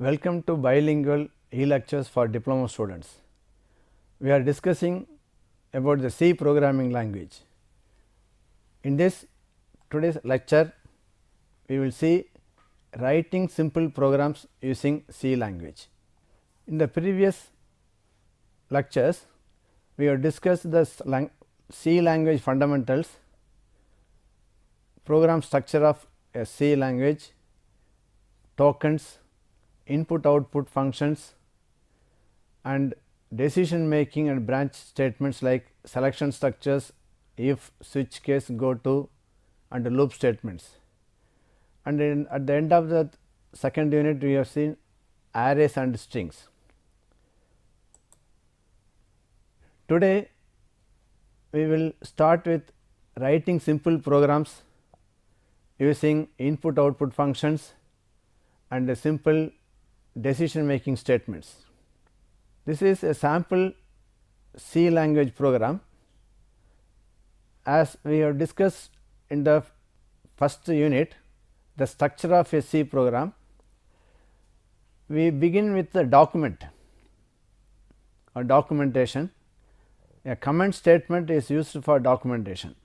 Welcome to bilingual e-lectures for diploma students. We are discussing about the C programming language. In this today's lecture, we will see writing simple programs using C language. In the previous lectures, we have discussed the C language fundamentals, program structure of a C language, tokens, input output functions, and decision making and branch statements like selection structures, if, switch case, go to, and loop statements. And at the end of the second unit, we have seen arrays and strings. Today we will start with writing simple programs using input output functions and simple decision making statements. This is a sample C language program. As we have discussed in the first unit, the structure of a C program, we begin with the document or documentation. A comment statement is used for documentation.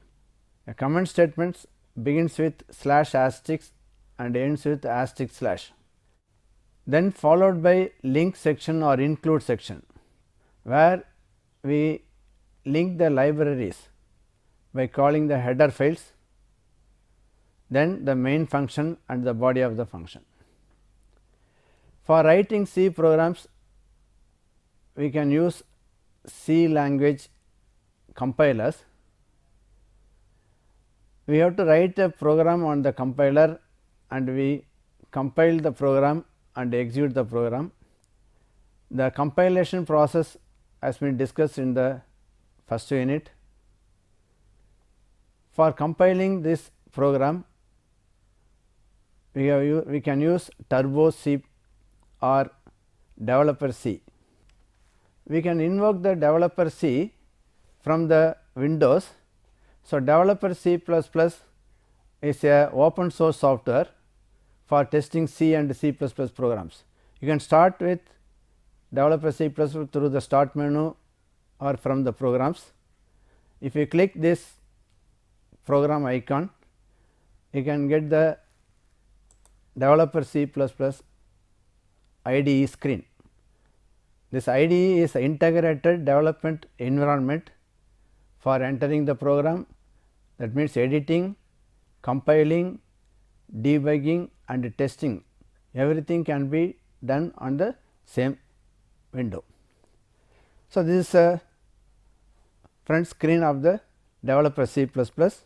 A comment statement begins with /* and ends with */. Then followed by link section or include section, where we link the libraries by calling the header files, then the main function and the body of the function. For writing C programs, we can use C language compilers. We have to write a program on the compiler and we compile the program and execute the program. The compilation process has been discussed in the first unit. For compiling this program, we can use Turbo C or Developer C. We can invoke the Developer C from the Windows. So, Developer C++ is a open source software for testing C and C++ programs. You can start with Developer C++ through the start menu or from the programs. If you click this program icon, you can get the Developer C++ IDE screen. This IDE is an integrated development environment for entering the program. That means editing, compiling, debugging and testing, everything can be done on the same window. So, this is a front screen of the Developer C++. This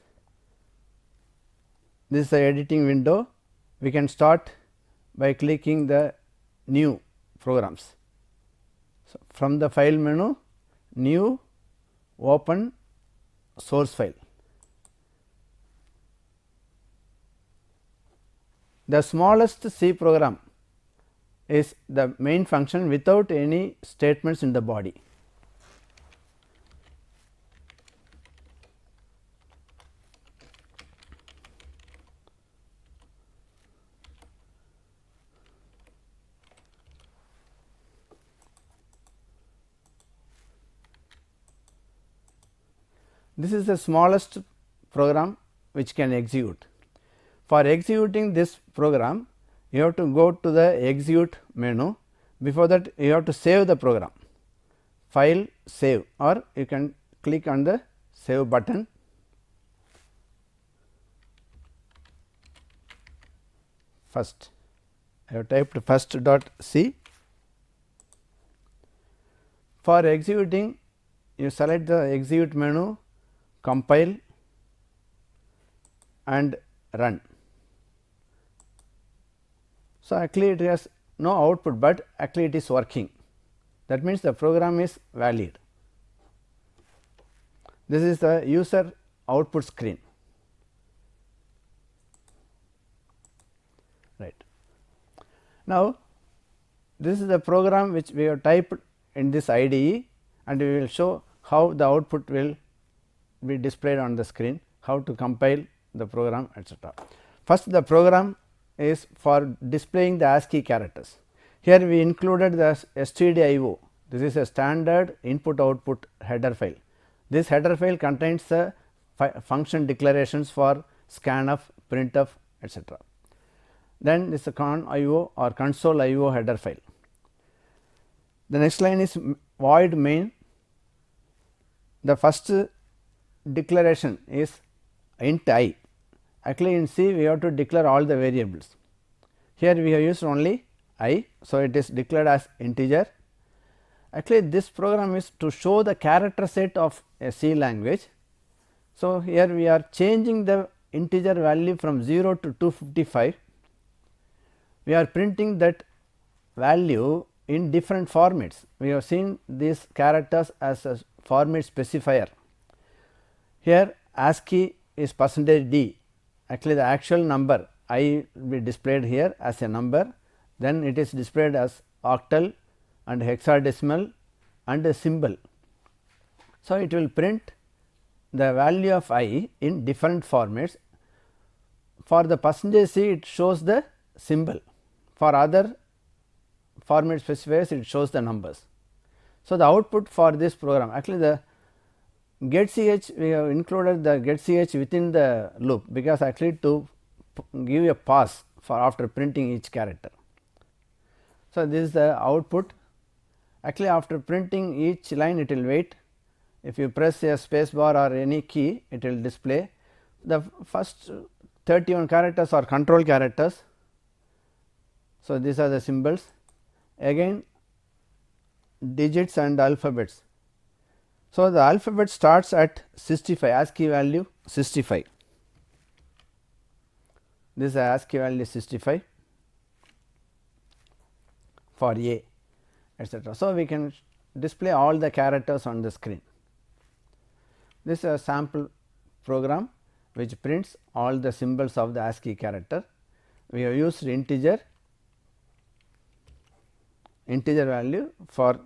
is the editing window. We can start by clicking the new programs. So, from the file menu, new, open source file. The smallest C program is the main function without any statements in the body. This is the smallest program which can execute. For executing this program, you have to go to the execute menu. Before that, you have to save the program, file, save, or you can click on the save button. First, I have typed first.c. For executing, you select the execute menu, compile and run. So, actually it has no output, but actually it is working. That means the program is valid. This is the user output screen. Right. Now, this is the program which we have typed in this IDE and we will show how the output will be displayed on the screen, how to compile the program, etc. First, the program is for displaying the ASCII characters. Here we included the stdio. This is a standard input output header file. This header file contains the function declarations for scanf, printf, etc. Then this is con IO or console IO header file. The next line is void main. The first declaration is int I. Actually, in C we have to declare all the variables. Here we have used only I. So, it is declared as integer. Actually, this program is to show the character set of a C language. So, here we are changing the integer value from 0 to 255. We are printing that value in different formats. We have seen these characters as a format specifier. Here ASCII is %d. Actually, the actual number I will be displayed here as a number, then it is displayed as octal and hexadecimal and a symbol. So, it will print the value of I in different formats. For the %c it shows the symbol, for other format specifiers it shows the numbers. So, the output for this program, actually the getch, we have included the getch within the loop, because actually to give a pause for after printing each character. So, this is the output. Actually, after printing each line it will wait. If you press a space bar or any key, it will display. The first 31 characters are control characters. So, these are the symbols, again digits and alphabets. So, the alphabet starts at 65, ASCII value 65. This is ASCII value 65 for A, etc. So, we can display all the characters on the screen. This is a sample program which prints all the symbols of the ASCII character. We have used integer value for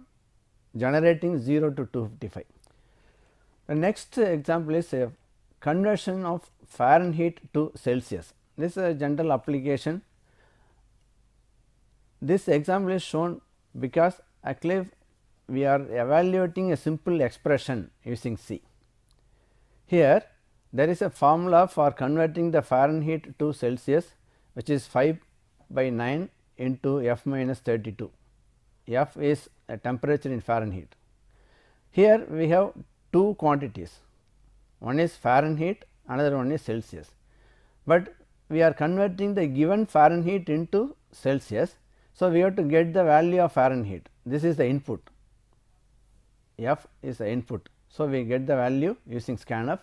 generating 0 to 255. The next example is a conversion of Fahrenheit to Celsius. This is a general application. This example is shown because actually we are evaluating a simple expression using C. Here there is a formula for converting the Fahrenheit to Celsius, which is 5 by 9 into F minus 32. F is a temperature in Fahrenheit. Here we have two quantities, one is Fahrenheit, another one is Celsius, but we are converting the given Fahrenheit into Celsius. So, we have to get the value of Fahrenheit. This is the input, F is the input. So, we get the value using scanf.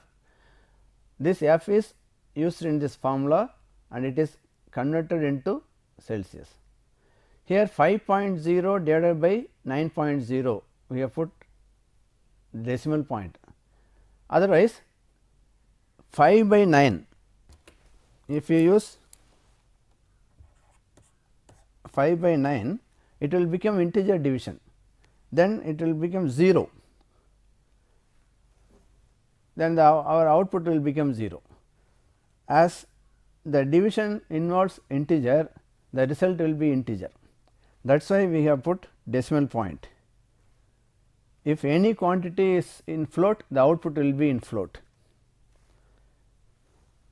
This F is used in this formula and it is converted into Celsius. Here 5.0 divided by 9.0, we have put decimal point. Otherwise 5 by 9, if you use 5 by 9, it will become integer division, then it will become 0, then our output will become 0. As the division involves integer, the result will be integer. That is why we have put decimal point. If any quantity is in float, the output will be in float.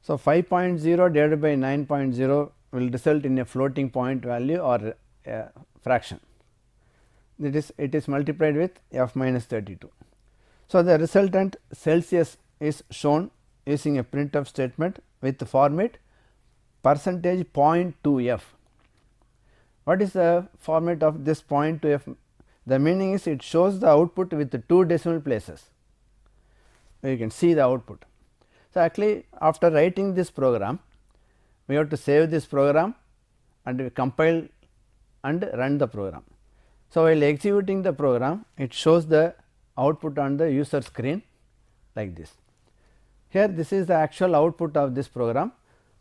So, 5.0 divided by 9.0 will result in a floating point value or a fraction. It is multiplied with F minus 32. So, the resultant Celsius is shown using a printf statement with the format %.2f. What is the format of this .2f? The meaning is it shows the output with the 2 decimal places. You can see the output. So, actually after writing this program, we have to save this program and we compile and run the program. So, while executing the program, it shows the output on the user screen like this. Here this is the actual output of this program.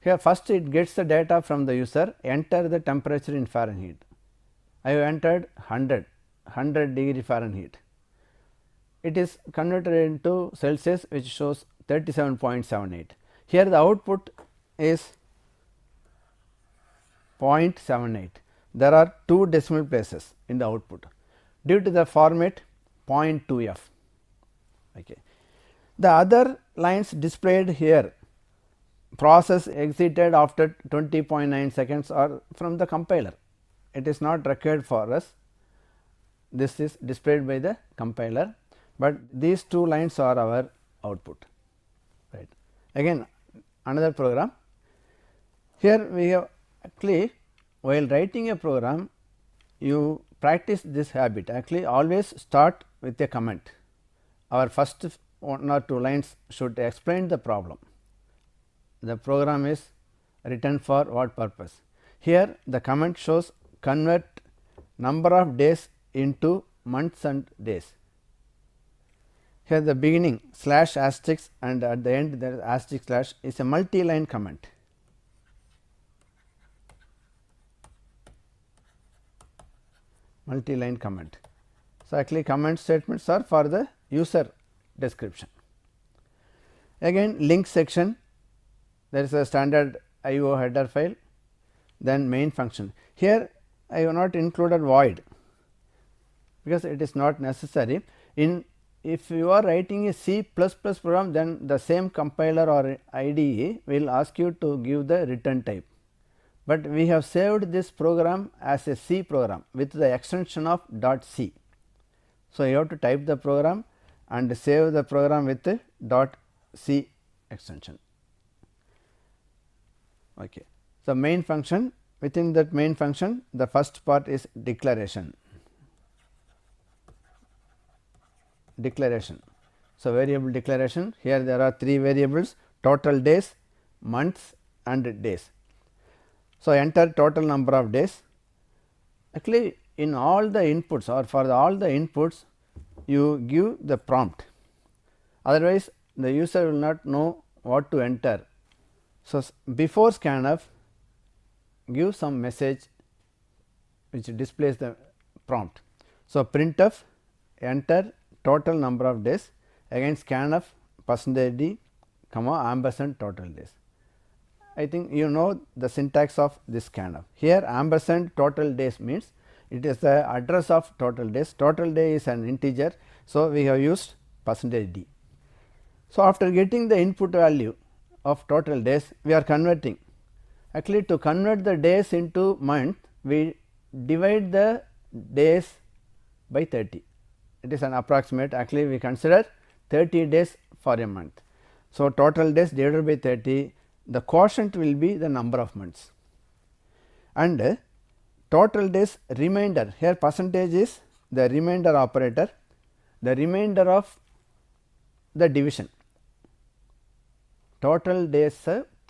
Here first it gets the data from the user, enter the temperature in Fahrenheit. I have entered 100 degree Fahrenheit. It is converted into Celsius, which shows 37.78. Here the output is 0.78. there are 2 decimal places in the output due to the format 0.2f. Okay. The other lines displayed here, process exited after 20.9 seconds, are from the compiler. It is not required for us. This is displayed by the compiler, but these 2 lines are our output. Right. Again, another program. Here we have actually, while writing a program, you practice this habit. Actually, always start with a comment. Our first 1 or 2 lines should explain the problem. The program is written for what purpose. Here the comment shows convert number of days into months and days. Here the beginning slash asterisk and at the end there is asterisk slash is a multi-line comment. Multi-line comment. So, actually comment statements are for the user description. Again, link section, there is a standard IO header file, then main function. Here I have not included void because it is not necessary. If you are writing a C++ program, then the same compiler or IDE will ask you to give the return type, but we have saved this program as a C program with the extension of .c. So, you have to type the program and save the program with the .c extension. Okay. So, main function, within that main function the first part is declaration. So, variable declaration, here there are 3 variables: total days, months and days. So, enter total number of days. Actually, in all the inputs or for all the inputs you give the prompt, otherwise the user will not know what to enter. So, before scanf give some message which displays the prompt. So, printf enter total number of days, again scanf %d comma ampersand total days. I think you know the syntax of this scanf. Here ampersand total days means it is the address of total days. Total day is an integer. So, we have used %d. So, after getting the input value of total days, we are converting. Actually, to convert the days into month, we divide the days by 30. It is an approximate. Actually, we consider 30 days for a month. So, total days divided by 30, the quotient will be the number of months, and total days remainder, here percentage is the remainder operator, the remainder of the division. Total days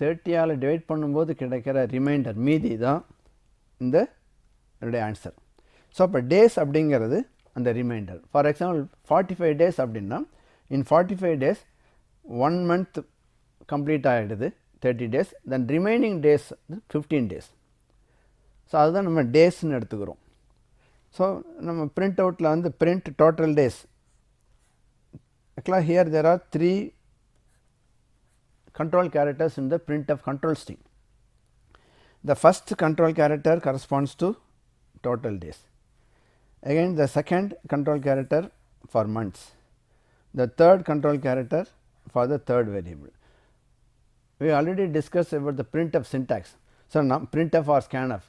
30 ஆல் divide பண்ணும்போது கிடைக்கிற reminder மீதி தான் இந்த answer. So, அப்போ days அப்படிங்கிறது அந்த reminder. For example 45 days அப்படின்னா இன் 45 days 1 month கம்ப்ளீட் ஆகிடுது 30 days, then remaining days 15 days. So, அதுதான் நம்ம டேஸ்ன்னு எடுத்துக்கிறோம். ஸோ, நம்ம பிரிண்ட் அவுட்டில் வந்து பிரிண்ட் டோட்டல் டேஸ். ஆக்சுவலாக here there are 3 control characters in the printf control string. The first control character corresponds to total days. Again, the second control character for months. The third control character for the third variable. We already discussed about the printf syntax. So, printf or scanf,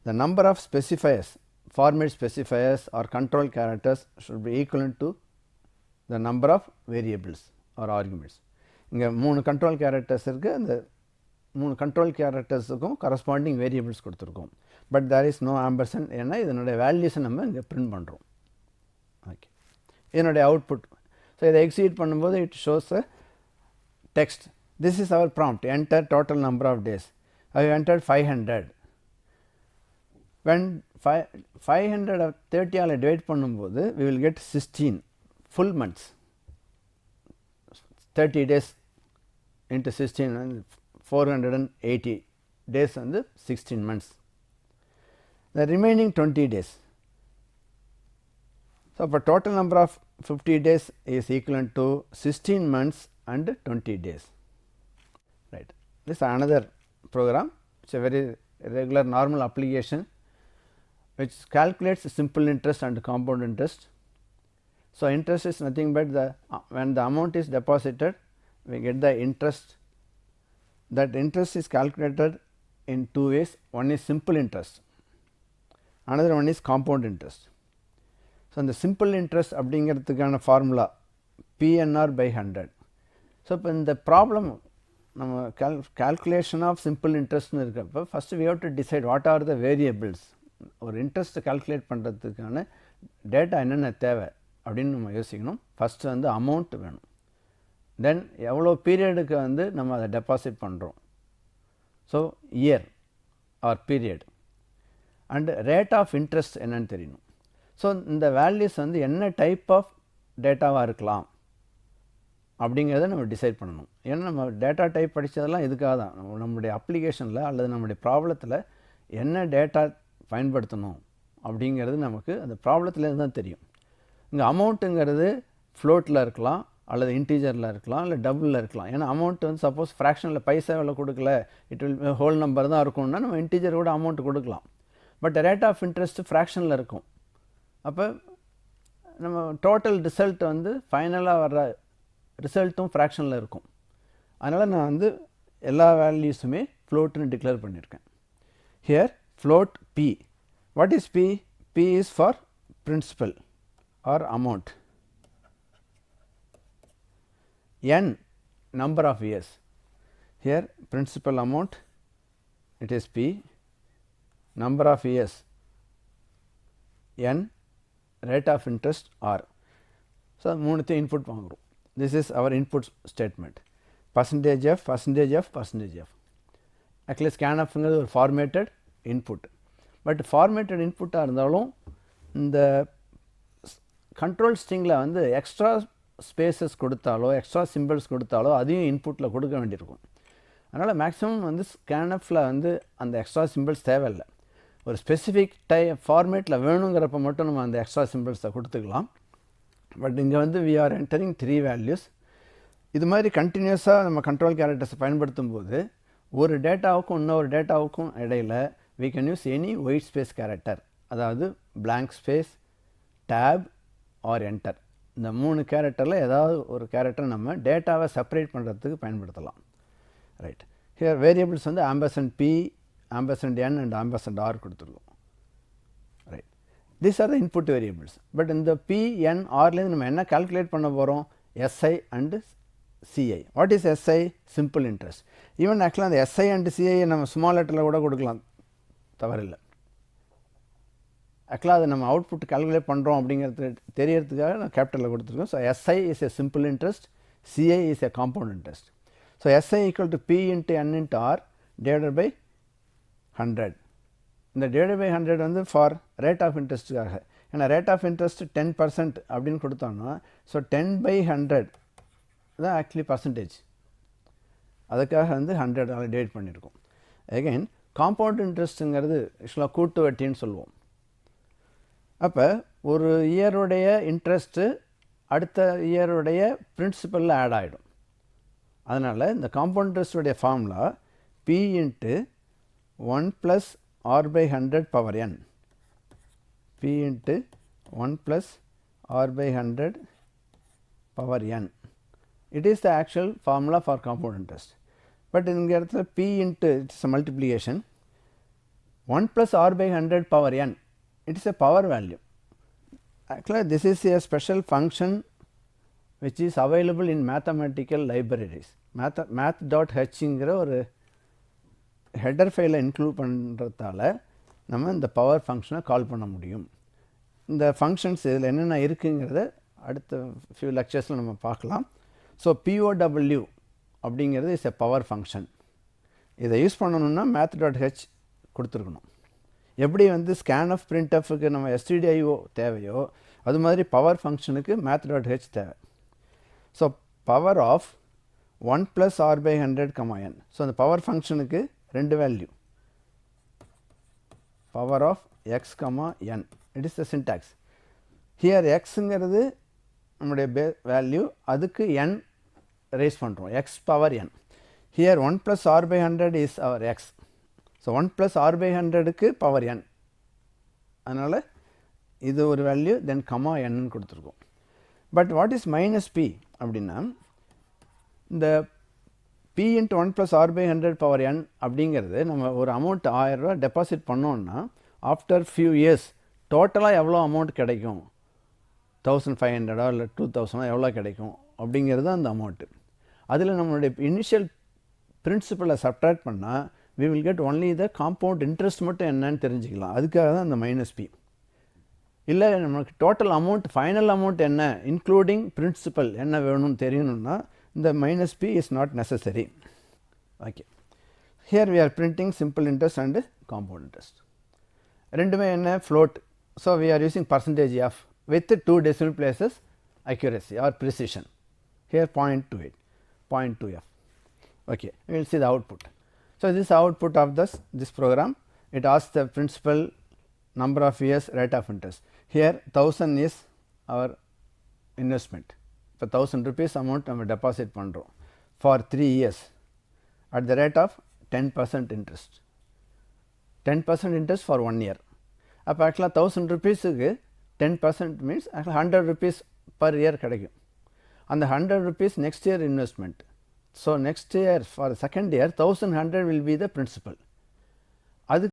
the number of specifiers, format specifiers or control characters should be equivalent to the number of variables or arguments. இங்கே 3 control characters இருக்குது. அந்த 3 control கேரக்டர்ஸுக்கும் corresponding variables கொடுத்துருக்கோம். But there is no ampersand, ஏன்னா இதனுடைய வேல்யூஸை நம்ம இங்கே பிரிண்ட் பண்ணுறோம். ஓகே, இதனுடைய அவுட்புட். ஸோ, இதை எக்ஸிக்யூட் பண்ணும்போது it shows a text. This is our prompt, enter total number of days. I entered 500. When 500 30 ஆல் டிவைட் பண்ணும்போது we will get 16 full months. 30 days into 16 and 480 days and 16 months. The remaining 20 days. So, for total number of 50 days is equivalent to 16 months and 20 days. Right. This is another program. It is a very regular normal application which calculates simple interest and compound interest. So, interest is nothing but the when the amount is deposited, we get the interest. That interest is calculated in two ways. One is simple interest, another one is compound interest. So, இந்த simple interest அப்படிங்கிறதுக்கான formula PNR by 100. So, இப்போ இந்த problem நம்ம calculation of simple interestனு இருக்கப்போ first we have to decide what are the variables. ஒரு interest calculate பண்ணுறதுக்கான data என்னென்ன தேவை அப்படின்னு நம்ம யோசிக்கணும். ஃபஸ்ட்டு வந்து அமௌண்ட் வேணும், தென் எவ்வளோ பீரியடுக்கு வந்து நம்ம அதை டெபாசிட் பண்ணுறோம், so year or period, and rate of interest என்னன்னு தெரியணும். ஸோ இந்த வேல்யூஸ் வந்து என்ன டைப் ஆஃப் டேட்டாவாக இருக்கலாம் அப்படிங்கிறத நம்ம டிசைட் பண்ணணும். ஏன்னா நம்ம டேட்டா டைப் படித்ததெல்லாம் இதுக்காக தான், நம்மளுடைய அப்ளிகேஷனில் அல்லது நம்முடைய ப்ராப்ளத்தில் என்ன டேட்டா பயன்படுத்தணும் அப்படிங்கிறது நமக்கு அந்த ப்ராப்ளத்துலேருந்து தான் தெரியும். இங்கே அமௌண்ட்டுங்கிறது ஃப்ளோட்டில் இருக்கலாம் அல்லது இன்டீஜரில் இருக்கலாம் இல்லை டபுளில் இருக்கலாம். ஏன்னா அமௌண்ட் வந்து சப்போஸ் ஃப்ராக்ஷனில் பைசா எவ்வளோ கொடுக்கல, இட் வில் ஹோல் நம்பர் தான் இருக்கும்னா நம்ம இன்டீஜர் கூட அமௌண்ட் கொடுக்கலாம். பட் ரேட் ஆஃப் இன்ட்ரெஸ்ட் ஃப்ராக்ஷனில் இருக்கும். அப்போ நம்ம டோட்டல் ரிசல்ட் வந்து ஃபைனலாக வர்ற ரிசல்ட்டும் ஃப்ராக்ஷனில் இருக்கும். அதனால் நான் வந்து எல்லா வேல்யூஸுமே ஃப்ளோட்டுன்னு டிக்ளேர் பண்ணியிருக்கேன். Here float P. What is P? P is for principal or amount. N number of years. Here principal amount, it is P. Number of years N, rate of interest R. So மூணுத்தையும் input வாங்குறோம். This is our input statement. Percentage F, percentage F, percentage F. Actually scanf ஒரு formatted input. But formatted இன்புட்டாக இருந்தாலும் இந்த control ஸ்ட்ரிங்கில் வந்து extra spaces கொடுத்தாலோ extra symbols கொடுத்தாலோ அதையும் இன்புட்டில் கொடுக்க வேண்டியிருக்கும். அதனால் மேக்ஸிமம் வந்து ஸ்கேனஃபில் வந்து அந்த எக்ஸ்ட்ரா சிம்பிள்ஸ் தேவையில்லை. ஒரு ஸ்பெசிஃபிக் ஃபார்மேட்டில் வேணுங்கிறப்ப மட்டும் நம்ம அந்த எக்ஸ்ட்ரா சிம்பிள்ஸை கொடுத்துக்கலாம். பட் இங்கே வந்து வி ஆர் என்டரிங் 3 வேல்யூஸ். இது மாதிரி கண்டினியூஸாக நம்ம கண்ட்ரோல் கேரக்டர்ஸை பயன்படுத்தும் போது ஒரு டேட்டாவுக்கும் இன்னொரு டேட்டாவுக்கும் இடையில் we can use any white space character, அதாவது blank space, tab or enter. இந்த 3 கேரக்டரில் ஏதாவது ஒரு கேரக்டர் நம்ம டேட்டாவை செப்பரேட் பண்ணுறதுக்கு பயன்படுத்தலாம். ரைட், ஹியர் வேரியபிள்ஸ் வந்து ampersand P, ampersand N and ampersand R கொடுத்துருக்கோம். Right, these are the input variables. But இந்த P, N, Rலேருந்து நம்ம என்ன கால்குலேட் பண்ண போகிறோம்? SI and CI. What is SI? Simple interest. Even ஆக்சுவலாக அந்த SI அண்டு CI நம்ம ஸ்மால் லெட்டரில் கூட கொடுக்கலாம், தவறில்லை. ஆக்சுவலாக அதை நம்ம அவுட்புட் கால்குலேட் பண்ணுறோம் அப்படிங்கிறது தெரியறதுக்காக நான் கேபிட்டலில் கொடுத்துருக்கோம். So SI is a simple interest, CI is a compound interest. So SI equal to P into N into R divided by 100. இந்த டிவைடட் பை 100 வந்து ஃபார் ரேட் ஆஃப் இன்ட்ரெஸ்ட்டுக்காக. ஏன்னா ரேட் ஆஃப் இன்ட்ரெஸ்ட் 10% அப்படின்னு கொடுத்தோன்னா ஸோ 10/100 தான் actually percentage. அதுக்காக வந்து 100 divide பண்ணியிருக்கோம். Again compound இன்ட்ரெஸ்ட்டுங்கிறது ஆக்சுவலாக கூட்டு வட்டின்னு சொல்லுவோம். அப்போ ஒரு இயருடைய இன்ட்ரெஸ்ட்டு அடுத்த இயருடைய பிரின்சிபலில் ஆட் ஆகிடும். அதனால் இந்த காம்பவுண்ட் இன்ட்ரெஸ்ட்டுடைய formula P into 1 + R/100 power N. P into 1 + R/100 power N. It is the actual formula for compound interest. But இங்கே இடத்துல P into it's a multiplication 1 + R/100 power N. It is a power value. Actually this is a special function which is available in mathematical libraries. math.hங்கிற ஒரு header ஃபைலை include பண்ணுறதால நம்ம இந்த power ஃபங்க்ஷனை கால் பண்ண முடியும். இந்த ஃபங்க்ஷன்ஸ் இதில் என்னென்ன இருக்குங்கிறத அடுத்த ஃபியூ லெக்சர்ஸில் நம்ம பார்க்கலாம். ஸோ POW அப்படிங்கிறது இஸ் எ பவர் ஃபங்க்ஷன். இதை யூஸ் பண்ணணுன்னா math.h கொடுத்துருக்கணும். எப்படி வந்து ஸ்கேன் ஆஃப் பிரிண்ட் ஆஃபுக்கு நம்ம STDIO தேவையோ அது மாதிரி பவர் ஃபங்க்ஷனுக்கு math.h தேவை. So power of 1 + R/100, N. So அந்த பவர் ஃபங்க்ஷனுக்கு 2 value, power of x, n. It is the syntax. Here எக்ஸுங்கிறது நம்முடைய வேல்யூ, அதுக்கு n ரேஸ் பண்ணுறோம், x power n. Here 1 + R/100 is our x. So 1 + R/100க்கு power n. அதனால் இது ஒரு வேல்யூ தென் கமா n கொடுத்துருக்கோம். But what is minus P அப்படின்னா இந்த p into 1 + r/100 power n அப்படிங்கிறது நம்ம ஒரு அமௌண்ட் 1000 ரூபா டெபாசிட் பண்ணோன்னா ஆஃப்டர் ஃபியூ இயர்ஸ் டோட்டலாக எவ்வளோ அமௌண்ட் கிடைக்கும், 1500 இல்லை 2000 எவ்வளோ கிடைக்கும் அப்படிங்கிறது அந்த அமௌண்ட்டு. அதில் நம்மளுடைய இனிஷியல் பிரின்சிபலை சப்ட்ராக்ட் பண்ணால் we will get only the compound interest மட்டும் என்னன்னு தெரிஞ்சுக்கலாம். அதுக்காக தான் அந்த மைனஸ் பி. இல்லை நமக்கு டோட்டல் அமௌண்ட் ஃபைனல் அமௌண்ட் என்ன இன்க்ளூடிங் பிரின்சிபல் என்ன வேணும்னு தெரியணும்னா இந்த minus P is not necessary. Okay, here we are printing simple interest and compound interest. ரெண்டுமே என்ன float. So we are using percentage of with 2 decimal places accuracy or precision. Here 0.28, 0.2f. Okay, we will see the output. So this is output of this program. It asks the principal, number of years, rate of interest. Here 1000 is our investment. இப்போ 1000 rupees amount நம்ம deposit பண்ணுறோம் for 3 years at the rate of 10% interest. 10% interest for 1 year. அப்போ ஆக்சுவலாக 1000 rupeesக்கு 10% means 100 rupees per year கிடைக்கும். அந்த 100 rupees next year investment. So next year for second year 1100 will be the principal. அது